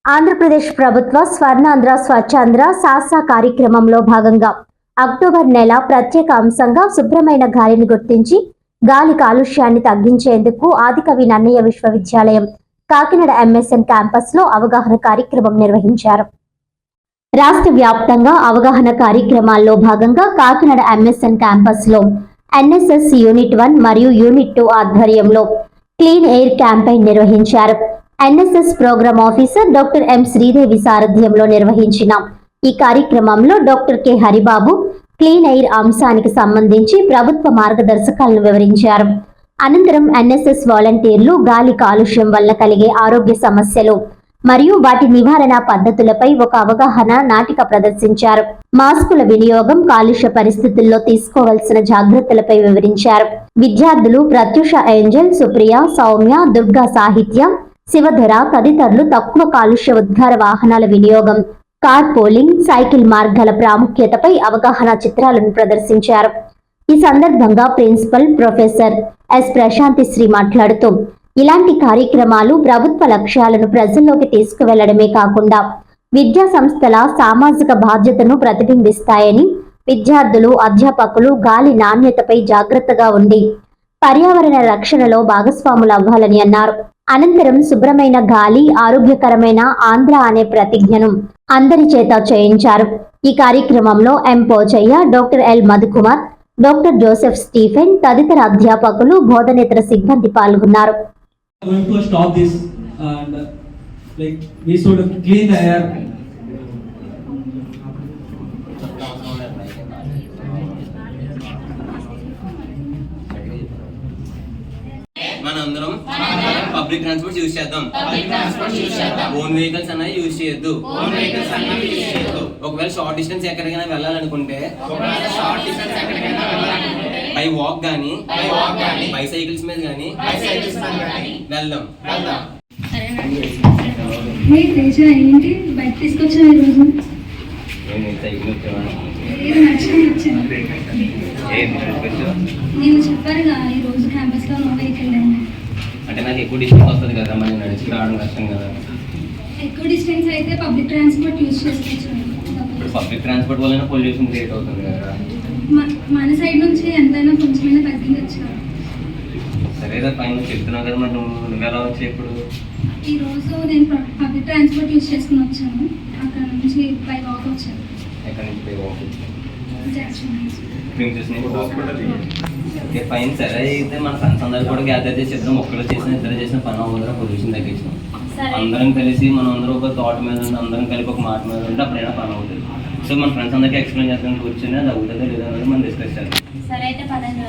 ఆంధ్రప్రదేశ్ ప్రభుత్వ స్వర్ణాంధ్ర స్వచ్ఛాంధ్ర సాసా కార్యక్రమంలో భాగంగా అక్టోబర్ నెల ప్రత్యేక అంశంగా శుభ్రమైన గాలిని గుర్తించి గాలి కాలుష్యాన్ని తగ్గించేందుకు ఆదికవి నన్నయ్య విశ్వవిద్యాలయం కాకినాడ ఎంఎస్ఎన్ క్యాంపస్ లో అవగాహన కార్యక్రమం నిర్వహించారు. రాష్ట్ర వ్యాప్తంగా అవగాహన కార్యక్రమాల్లో భాగంగా కాకినాడ ఎంఎస్ఎన్ క్యాంపస్ లో ఎన్ఎస్ఎస్ యూనిట్ 1 మరియు యూనిట్ 2 ఆధ్వర్యంలో క్లీన్ ఎయిర్ క్యాంపెయిన్ నిర్వహించారు. NSS programme officer doctor M Sridevi సారథ్యంలో నిర్వహించిన ఈ కార్యక్రమంలో doctor K Haribabu clean air అంశానికి సంబంధించి ప్రభుత్వ మార్గదర్శకాలను వివరించారు. అనంతరం ఎన్ఎస్ఎస్ వాలంటీర్లు గాలి కాలుష్యం వల్ల కలిగే ఆరోగ్య సమస్యలు మరియు వాటి నివారణ పద్ధతులపై ఒక అవగాహన నాటిక ప్రదర్శించారు. మాస్కుల వినియోగం, కాలుష్య పరిస్థితుల్లో తీసుకోవాల్సిన జాగ్రత్తలపై వివరించారు. విద్యార్థులు ప్రత్యూష ఏంజల్, సుప్రియ, సౌమ్య, దుర్గా సాహిత్య, శివధర తదితరులు తక్కువ కాలుష్య ఉద్గార వాహనాల వినియోగం, కార్ పోలింగ్, సైకిల్ మార్గాల ప్రాముఖ్యతపై అవగాహన చిత్రాలను ప్రదర్శించారు. ఈ సందర్భంగా ప్రిన్సిపల్ ప్రొఫెసర్ ఎస్ ప్రశాంతిశ్రీ మాట్లాడుతూ ఇలాంటి కార్యక్రమాలు ప్రభుత్వ లక్ష్యాలను ప్రజల్లోకి తీసుకువెళ్లడమే కాకుండా విద్యా సంస్థల సామాజిక బాధ్యతను ప్రతిబింబిస్తాయని, విద్యార్థులు, అధ్యాపకులు గాలి నాణ్యతపై జాగ్రత్తగా ఉండి పర్యావరణ రక్షణలో భాగస్వాములు అవ్వాలని అన్నారు. అనంతరం శుభ్రమైన గాలి, ఆరోగ్యకరమైన ఆంధ్ర అనే ప్రతిజ్ఞను అందరి చేత చేయించారు. ఈ కార్యక్రమంలో M Pochaiah, doctor L Madhukumar, doctor Joseph Stephen తదితర అధ్యాపకులు, బోధనేతర సిబ్బంది పాల్గొన్నారు. మనందరం పబ్లిక్ ట్రాన్స్పోర్ట్ యూజ్ చేద్దాం. ఓన్ వెహికల్స్ అన్నది యూజ్ చేయొద్దు. ఒకవేళ షార్ట్ డిస్టెన్స్ ఎక్కడికైనా వెళ్ళాలనుకుంటే బై వాక్ గానీ బైసైకిల్స్ మీద గానీ వెళ్దాం. ఏంటి బైక్ తీసుకొచ్చాను ఈరోజు? నేను చెప్పారుగా ఈరోజు క్యాంపస్ లో నో వెహికల్ అంటే నాకు ఎక్కువ డిస్టెన్స్ వస్తుంది కదా, మరి నడిచి రావడం కష్టం కదా. ఎక్కువ డిస్టెన్స్ అయితే పబ్లిక్ ట్రాన్స్పోర్ట్ యూజ్ చేసుకోవచ్చు. పబ్లిక్ ట్రాన్స్పోర్ట్ వల్ల పొల్యూషన్ క్రియేట్ అవుతుంది కదా. మన సైడ్ నుంచి ఎంతైనా కొంచెమైనా తగ్గించచ్చు. సరే పైన చెప్తున్నావు కదా, మరి నువ్వు ఎలా వచ్చి ఇప్పుడు? ఈరోజు నేను పబ్లిక్ ట్రాన్స్పోర్ట్ యూజ్ చేసుకుని వచ్చాను. అక్కడ నుంచి బై వాక్ వచ్చాను. ఎక్కడి నుంచి బై వాక్ వచ్చాను? ఫైన్. సరే అయితే మన ఫ్రెండ్స్ అందరూ కూడా గ్యాదర్ చేసి ఇద్దరం ఒక్కరు చేసిన ఇద్దరు చేసిన పని అవ్వదు, పొల్యూషన్ తగ్గించాం. అందరం కలిసి మనం అందరూ ఒక థాట్ మీద ఉంటే, అందరం కలిపి ఒక మాట మీద ఉంటే అప్పుడైనా పని అవుతుంది. సో మన ఫ్రెండ్స్ అందరికీ ఎక్స్ప్లెయిన్ చేస్తాను కూర్చొని అది అవుతుందో లేదో అనేది మనం డిస్కస్ చేద్దాం. సరే అయితే పదండి.